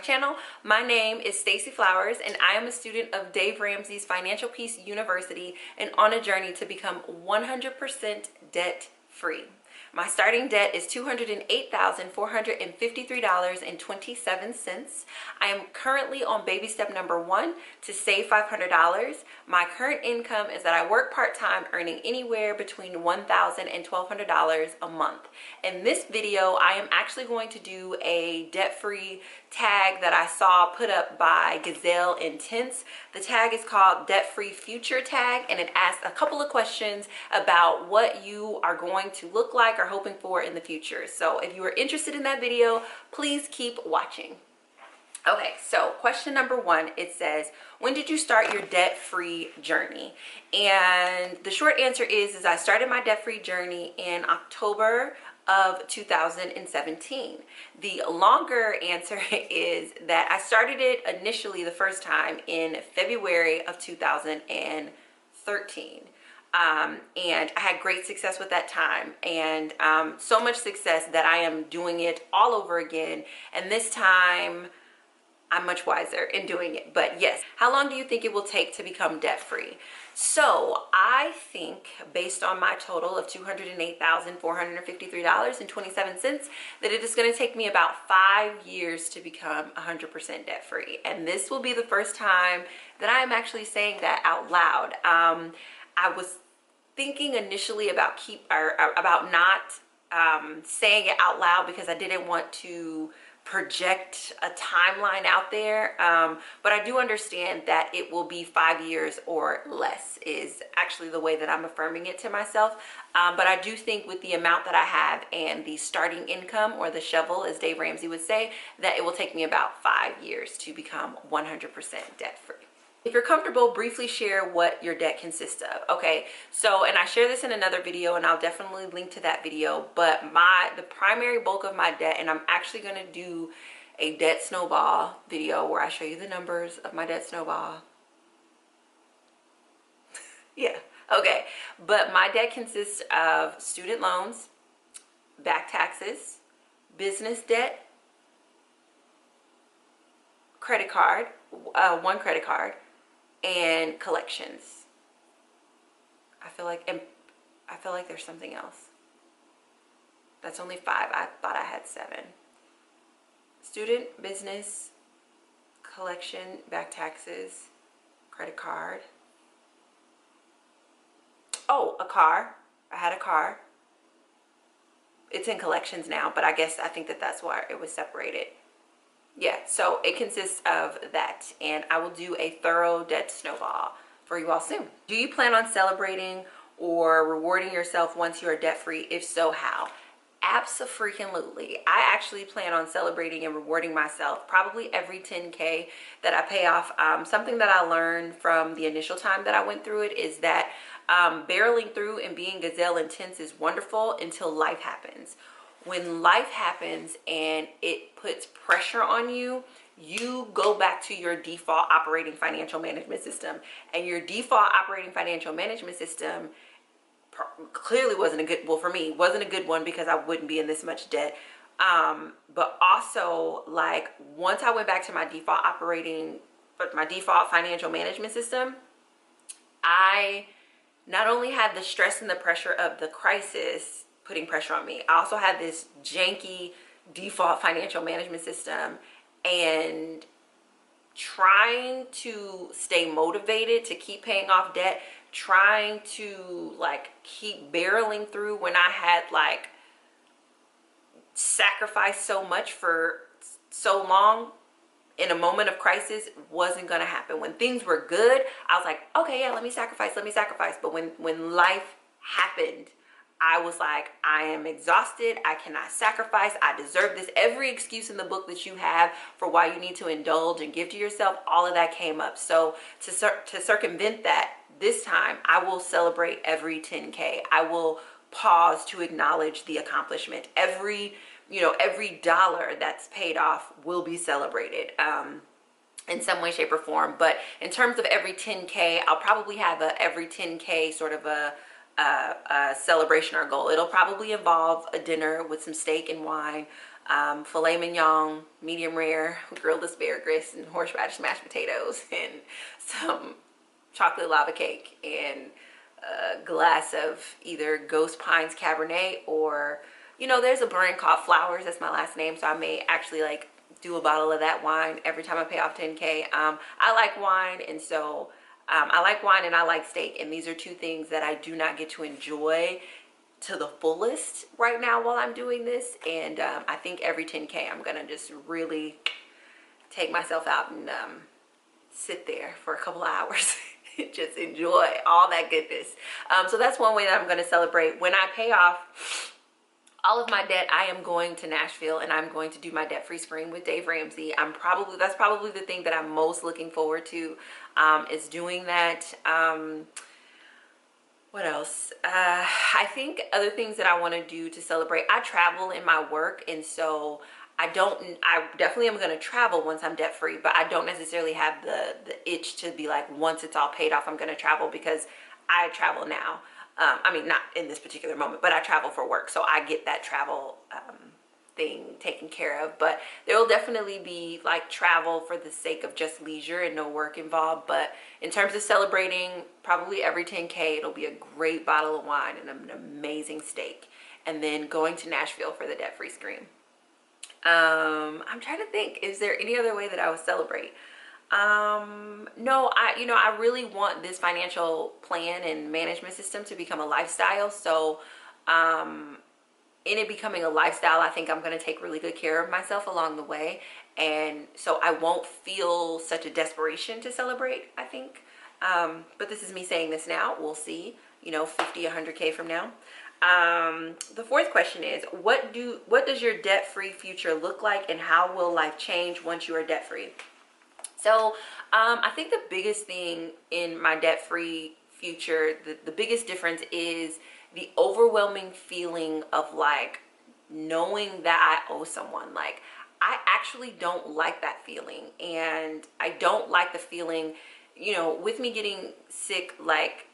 channel. My name is Stacey Flowers and I am a student of Dave Ramsey's Financial Peace University and on a journey to become 100% debt free. My starting debt is $208,453.27. I am currently on baby step number 1 to save $500. My current income is that I work part-time, earning anywhere between $1,000 and $1,200 a month. In this video, I am actually going to do a debt-free tag that I saw put up by Gazelle Intense. The tag is called Debt-Free Future Tag, and it asks a couple of questions about what you are going to look like or hoping for in the future. So if you are interested in that video, please keep watching. Okay, so question number 1, it says, when did you start your debt-free journey? And the short answer is I started my debt-free journey in October of 2017. The longer answer is that I started it initially the first time in February of 2013. And I had great success with that time, and so much success that I am doing it all over again, and this time I'm much wiser in doing it. But yes, how long do you think it will take to become debt-free? So I think, based on my total of $208,453.27, that it is going to take me about 5 years to become 100% debt-free. And this will be the first time that I'm actually saying that out loud. I was thinking initially about not saying it out loud because I didn't want to project a timeline out there, but I do understand that it will be 5 years or less is actually the way that I'm affirming it to myself. But I do think with the amount that I have and the starting income, or the shovel as Dave Ramsey would say, that it will take me about 5 years to become 100% debt free. If you're comfortable, briefly share what your debt consists of. Okay, so, and I share this in another video and I'll definitely link to that video, but the primary bulk of my debt, and I'm actually going to do a debt snowball video where I show you the numbers of my debt snowball. Yeah, okay, but my debt consists of student loans, back taxes, business debt, credit card, one credit card, and collections. I feel like there's something else. That's only 5. I thought I had 7. Student, business, collection, back taxes, credit card. Oh, a car. I had a car. It's in collections now, but I think that's why it was separated. Yeah, so it consists of that, and I will do a thorough debt snowball for you all soon. Do you plan on celebrating or rewarding yourself once you are debt free? If so, how? Abso-freaking-lutely. I actually plan on celebrating and rewarding myself probably every 10K that I pay off. Something that I learned from the initial time that I went through it is that barreling through and being Gazelle Intense is wonderful until life happens. When life happens and it puts pressure on you, you go back to your default operating financial management system. And your default operating financial management system clearly wasn't a good, well, for me, wasn't a good one because I wouldn't be in this much debt. But also, like, once I went back to my default financial management system, I not only had the stress and the pressure of the crisis putting pressure on me, I also had this janky default financial management system, and trying to stay motivated to keep paying off debt, trying to like keep barreling through when I had like sacrificed so much for so long in a moment of crisis wasn't gonna happen. When things were good, I was like, okay, yeah, let me sacrifice. But when life happened, I was like, I am exhausted. I cannot sacrifice. I deserve this. Every excuse in the book that you have for why you need to indulge and give to yourself, all of that came up. So to circumvent that, this time I will celebrate every 10K. I will pause to acknowledge the accomplishment. Every dollar that's paid off will be celebrated in some way, shape, or form. But in terms of every 10K, I'll probably have every 10K sort of a celebration or goal. It'll probably involve a dinner with some steak and wine, filet mignon, medium rare, grilled asparagus, and horseradish mashed potatoes, and some chocolate lava cake, and a glass of either Ghost Pines Cabernet, or, you know, there's a brand called Flowers. That's my last name, so I may actually like do a bottle of that wine every time I pay off 10K. I like wine, and so I like wine and I like steak, and these are two things that I do not get to enjoy to the fullest right now while I'm doing this. And I think every 10K I'm gonna just really take myself out and sit there for a couple of hours. Just enjoy all that goodness. So that's one way that I'm gonna celebrate. When I pay off all of my debt, I am going to Nashville and I'm going to do my debt-free screen with Dave Ramsey. That's probably the thing that I'm most looking forward to, is doing that. What else? I think other things that I want to do to celebrate, I travel in my work, and so I definitely am going to travel once I'm debt free, but I don't necessarily have the itch to be like, once it's all paid off, I'm going to travel, because I travel now. I mean, not in this particular moment, but I travel for work, so I get that travel thing taken care of. But there will definitely be like travel for the sake of just leisure and no work involved. But in terms of celebrating, probably every 10K it'll be a great bottle of wine and an amazing steak, and then going to Nashville for the debt-free scream. I'm trying to think, is there any other way that I would celebrate? No, I really want this financial plan and management system to become a lifestyle. So in it becoming a lifestyle, I think I'm going to take really good care of myself along the way, and so I won't feel such a desperation to celebrate, I think. But this is me saying this now. We'll see, 50, 100K from now. The fourth question is, what does your debt-free future look like, and how will life change once you are debt-free? So I think the biggest thing in my debt-free future, the biggest difference is the overwhelming feeling of like knowing that I owe someone. Like, I actually don't like that feeling, and I don't like the feeling, with me getting sick, like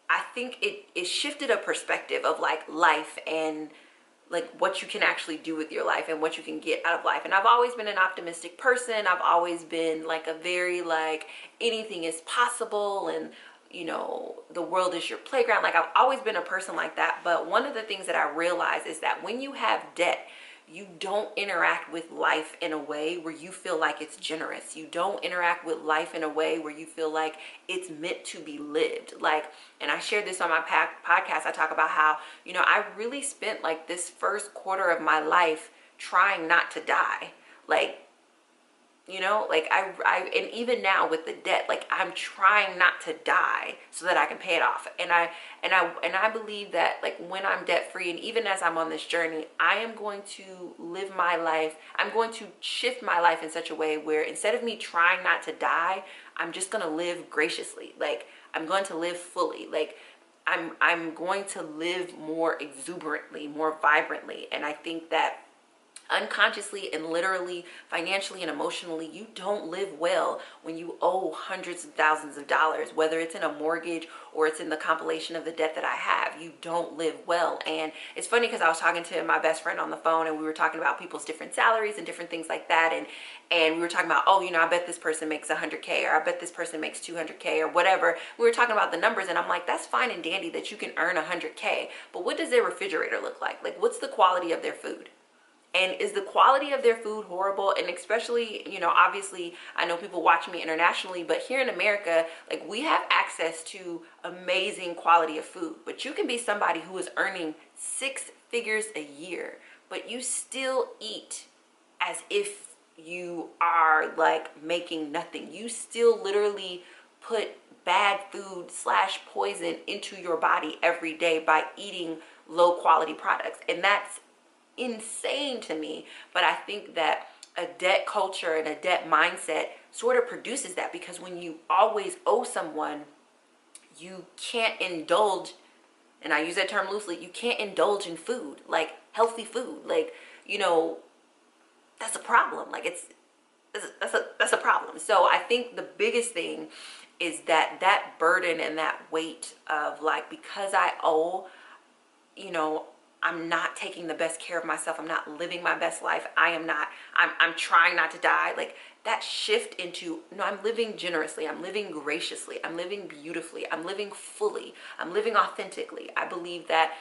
I think it shifted a perspective of like life and like what you can actually do with your life and what you can get out of life. And I've always been an optimistic person. I've always been like a very like anything is possible, and the world is your playground. Like, I've always been a person like that. But one of the things that I realize is that when you have debt, you don't interact with life in a way where you feel like it's generous. You don't interact with life in a way where you feel like it's meant to be lived. Like, and I shared this on my podcast. I talk about how, I really spent like this first quarter of my life trying not to die. Like, like and even now with the debt, like I'm trying not to die so that I can pay it off. And I believe that like when I'm debt free, and even as I'm on this journey, I am going to live my life. I'm going to shift my life in such a way where instead of me trying not to die, I'm just going to live graciously. Like, I'm going to live fully. Like, I'm going to live more exuberantly, more vibrantly. And I think that unconsciously and literally, financially and emotionally, you don't live well when you owe hundreds of thousands of dollars, whether it's in a mortgage or it's in the compilation of the debt that I have. You don't live well. And it's funny because I was talking to my best friend on the phone, and we were talking about people's different salaries and different things like that, and we were talking about, I bet this person makes 100K, or I bet this person makes 200K, or whatever. We were talking about the numbers, and I'm like, that's fine and dandy that you can earn 100K, but what does their refrigerator look like? Like, what's the quality of their food? And is the quality of their food horrible? And especially, obviously, I know people watch me internationally, but here in America, like, we have access to amazing quality of food. But you can be somebody who is earning 6 figures a year, but you still eat as if you are like making nothing. You still literally put bad food / poison into your body every day by eating low quality products. And that's insane to me. But I think that a debt culture and a debt mindset sort of produces that, because when you always owe someone, you can't indulge, and I use that term loosely, you can't indulge in food, like healthy food. Like, that's a problem. Like, that's a problem. So I think the biggest thing is that burden and that weight of like, because I owe, I'm not taking the best care of myself. I'm not living my best life. I'm trying not to die. Like that shift into, no, I'm living generously. I'm living graciously. I'm living beautifully. I'm living fully. I'm living authentically. I believe that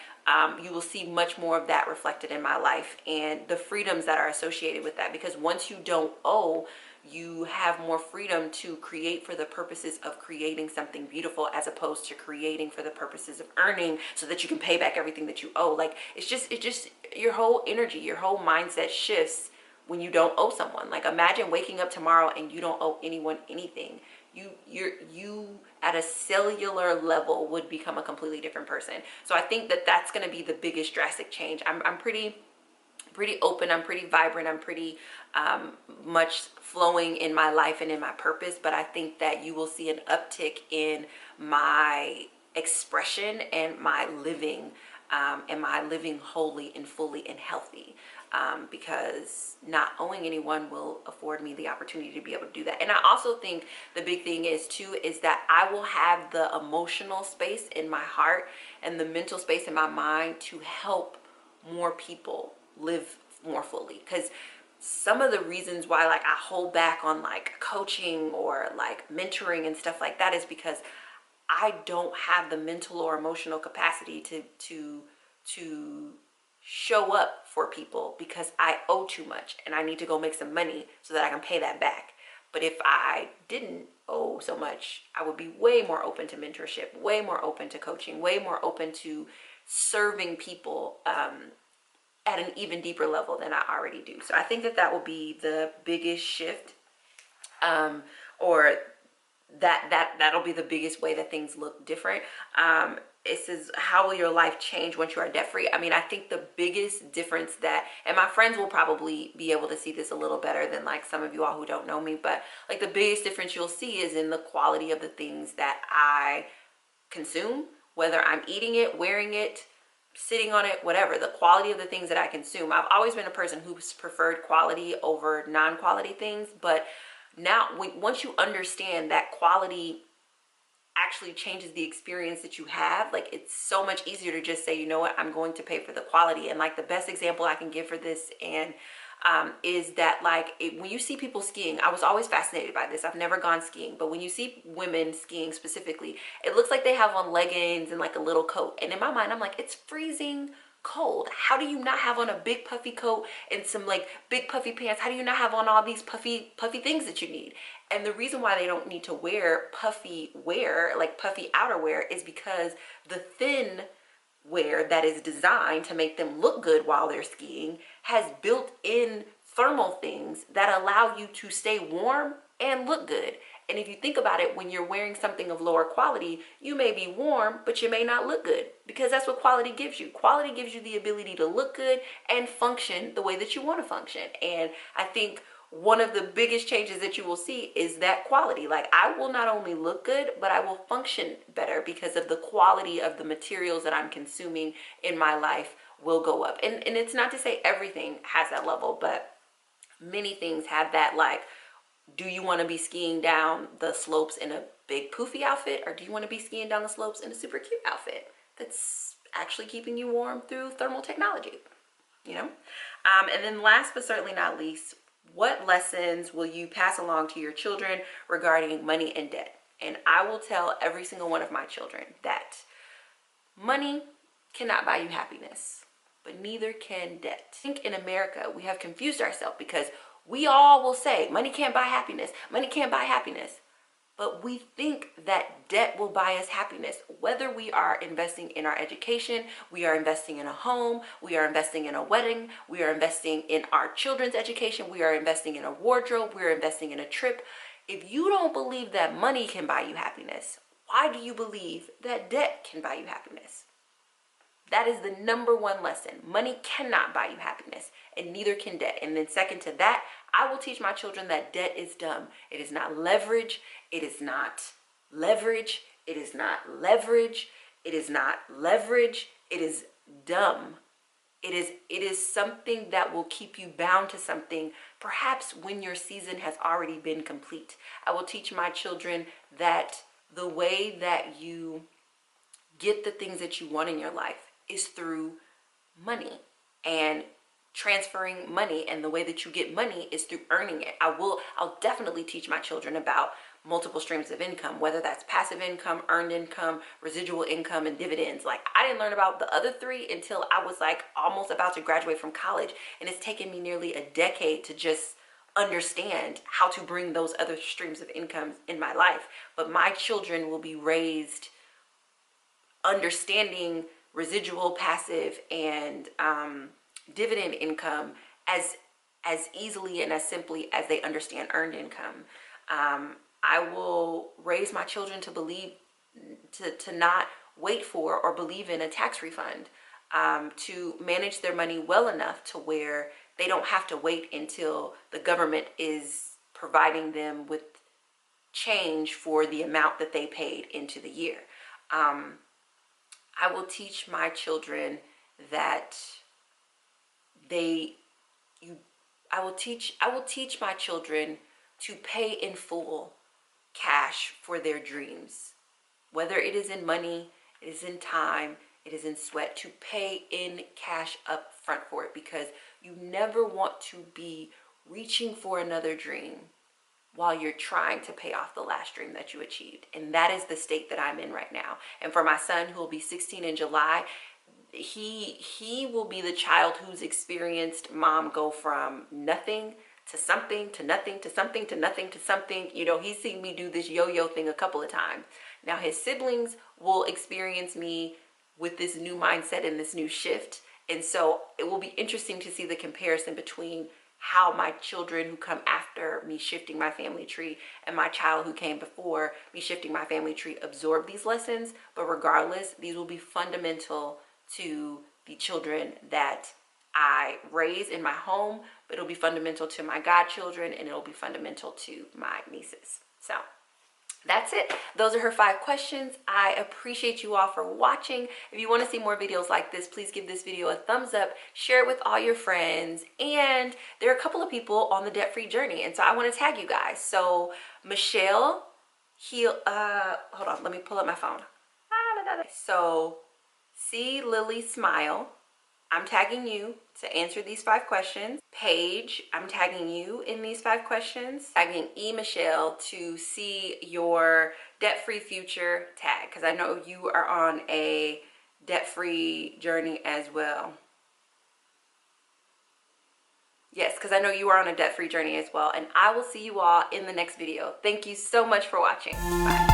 you will see much more of that reflected in my life and the freedoms that are associated with that. Because once you don't owe, you have more freedom to create for the purposes of creating something beautiful, as opposed to creating for the purposes of earning so that you can pay back everything that you owe. Like it's just your whole energy, your whole mindset shifts when you don't owe someone. Like imagine waking up tomorrow and you don't owe anyone anything. You at a cellular level would become a completely different person. So I think that that's going to be the biggest drastic change. I'm pretty open, I'm pretty vibrant, I'm pretty much flowing in my life and in my purpose, but I think that you will see an uptick in my expression and my living wholly and fully and healthy, because not owing anyone will afford me the opportunity to be able to do that. And I also think the big thing is too, is that I will have the emotional space in my heart and the mental space in my mind to help more people live more fully. Because some of the reasons why like I hold back on like coaching or like mentoring and stuff like that is because I don't have the mental or emotional capacity to show up for people, because I owe too much and I need to go make some money so that I can pay that back. But if I didn't owe so much, I would be way more open to mentorship, way more open to coaching, way more open to serving people at an even deeper level than I already do. So I think that that will be the biggest shift, or that'll be the biggest way that things look different. It says, how will your life change once you are debt free? I mean, I think the biggest difference that, and my friends will probably be able to see this a little better than like some of you all who don't know me, but like the biggest difference you'll see is in the quality of the things that I consume, whether I'm eating it, wearing it, sitting on it, whatever. The quality of the things that I consume. I've always been a person who's preferred quality over non-quality things, but now once you understand that quality actually changes the experience that you have, like it's so much easier to just say, you know what, I'm going to pay for the quality. And like the best example I can give for this and is that like when you see people skiing, I was always fascinated by this. I've never gone skiing, but when you see women skiing specifically, it looks like they have on leggings and like a little coat. And in my mind, I'm like, it's freezing cold. How do you not have on a big puffy coat and some like big puffy pants? How do you not have on all these puffy things that you need? And the reason why they don't need to wear puffy wear, like puffy outerwear, is because the thin wear that is designed to make them look good while they're skiing has built-in thermal things that allow you to stay warm and look good. And if you think about it, when you're wearing something of lower quality, you may be warm, but you may not look good, because that's what quality gives you. Quality gives you the ability to look good and function the way that you want to function. And I think one of the biggest changes that you will see is that quality. Like I will not only look good, but I will function better because of the quality of the materials that I'm consuming in my life will go up. And it's not to say everything has that level, but many things have that. Like, do you want to be skiing down the slopes in a big poofy outfit, or do you want to be skiing down the slopes in a super cute outfit that's actually keeping you warm through thermal technology, you know? And then last but certainly not least, what lessons will you pass along to your children regarding money and debt? And I will tell every single one of my children that money cannot buy you happiness, but neither can debt. I think in America, we have confused ourselves because we all will say money can't buy happiness. Money can't buy happiness. But we think that debt will buy us happiness. Whether we are investing in our education, we are investing in a home, we are investing in a wedding, we are investing in our children's education, we are investing in a wardrobe, we are investing in a trip. If you don't believe that money can buy you happiness, why do you believe that debt can buy you happiness? That is the number one lesson. Money cannot buy you happiness, and neither can debt. And then second to that, I will teach my children that debt is dumb. It is not leverage. It is not leverage. It is not leverage. It is not leverage. It is dumb. It is something that will keep you bound to something, perhaps when your season has already been complete. I will teach my children that the way that you get the things that you want in your life is through money and transferring money, and the way that you get money is through earning it. I'll definitely teach my children about multiple streams of income, whether that's passive income, earned income, residual income, and dividends. Like, I didn't learn about the other three until I was like almost about to graduate from college, and it's taken me nearly a decade to just understand how to bring those other streams of income in my life. But my children will be raised understanding residual, passive, and dividend income as easily and as simply as they understand earned income. I will raise my children to believe, to not wait for or believe in a tax refund, to manage their money well enough to where they don't have to wait until the government is providing them with change for the amount that they paid into the year. I will teach my children that I will teach my children to pay in full cash for their dreams, whether it is in money, it is in time, it is in sweat, to pay in cash up front for it, because you never want to be reaching for another dream while you're trying to pay off the last dream that you achieved. And that is the state that I'm in right now. And for my son, who will be 16 in July, he will be the child who's experienced mom go from nothing to something, to nothing, to something, to nothing, to something. You know, he's seen me do this yo-yo thing a couple of times. Now his siblings will experience me with this new mindset and this new shift. And so it will be interesting to see the comparison between how my children who come after me shifting my family tree and my child who came before me shifting my family tree absorb these lessons. But regardless, these will be fundamental to the children that I raise in my home, but it'll be fundamental to my godchildren, and it'll be fundamental to my nieces. So that's it. Those are her 5 questions. I appreciate you all for watching. If you want to see more videos like this, please give this video a thumbs up, share it with all your friends. And there are a couple of people on the debt-free journey, and so I want to tag you guys. So Michelle, hold on, let me pull up my phone. So see Lily Smile, I'm tagging you to answer these 5 questions. Paige, I'm tagging you in these 5 questions. Tagging Michelle to see your debt-free future tag, because I know you are on a debt-free journey as well. Yes, because I know you are on a debt-free journey as well. And I will see you all in the next video. Thank you so much for watching. Bye.